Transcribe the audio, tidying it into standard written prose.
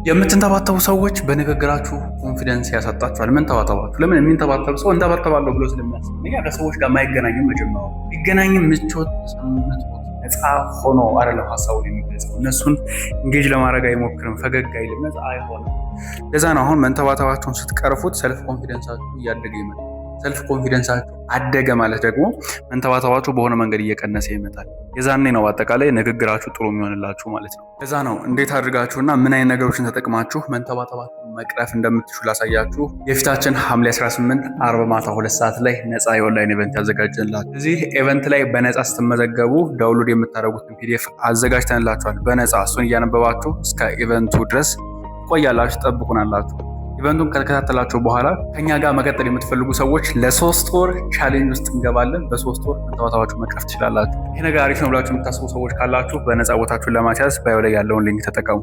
የምትንተባተቡ ሰዎች በንግግራችሁ ኮንፊደንስ ያሳጣችኋል። ምን ተባተባችሁ? ለምን የሚንተባተብ ሰው እንተባተባለሁ ብሎ ስለሚያስብ ከሰዎች ጋር ማይገናኝም። መጀመሪያው ቢገናኝም ምቾት ተሰምቶት ነፃ ሆኖ አይደለም ሀሳቡን የሚገልጸው። እነሱን እንጌጅ ለማድረግ አይሞክርም፣ ፈገግ አይልም፣ ነፃ አይሆንም። ለዛ ነው አሁን መንተባተባቸውን ስትቀርፉት ሰልፍ ኮንፊደንሳችሁ እያደገ ይመጣል። ሰልፍ ኮንፊደንሳችሁ አደገ ማለት ደግሞ መንተባተባችሁ በሆነ መንገድ እየቀነሰ ይመጣል። የዛኔ ነው በአጠቃላይ ንግግራችሁ ጥሩ የሚሆንላችሁ ማለት ነው። ለዛ ነው እንዴት አድርጋችሁና ምን አይነት ነገሮችን ተጠቅማችሁ መንተባተባችሁን መቅረፍ እንደምትችሉ ላሳያችሁ የፊታችን ሐምሌ 18 አርብ ማታ 2 ሰዓት ላይ ነፃ የኦንላይን ኢቨንት ያዘጋጀንላችሁ። እዚህ ኢቨንት ላይ በነፃ ስትመዘገቡ ዳውንሎድ የምታደርጉትን ፒዲኤፍ አዘጋጅተንላችኋል በነፃ። እሱን እያነበባችሁ እስከ ኢቨንቱ ድረስ ቆያላችሁ፣ ጠብቁናላችሁ። ኢቨንቱን ከተከታተላችሁ በኋላ ከኛ ጋር መቀጠል የምትፈልጉ ሰዎች ለ3 ወር ቻሌንጅ ውስጥ እንገባለን። በ3 ወር መንተባተባችሁ መቅረፍ ትችላላችሁ። ይሄ ነገር አሪፍ ነው ብላችሁ የምታስቡ ሰዎች ካላችሁ በነፃ ቦታችሁን ለማስያዝ ባዮ ላይ ያለውን ሊንክ ተጠቀሙ።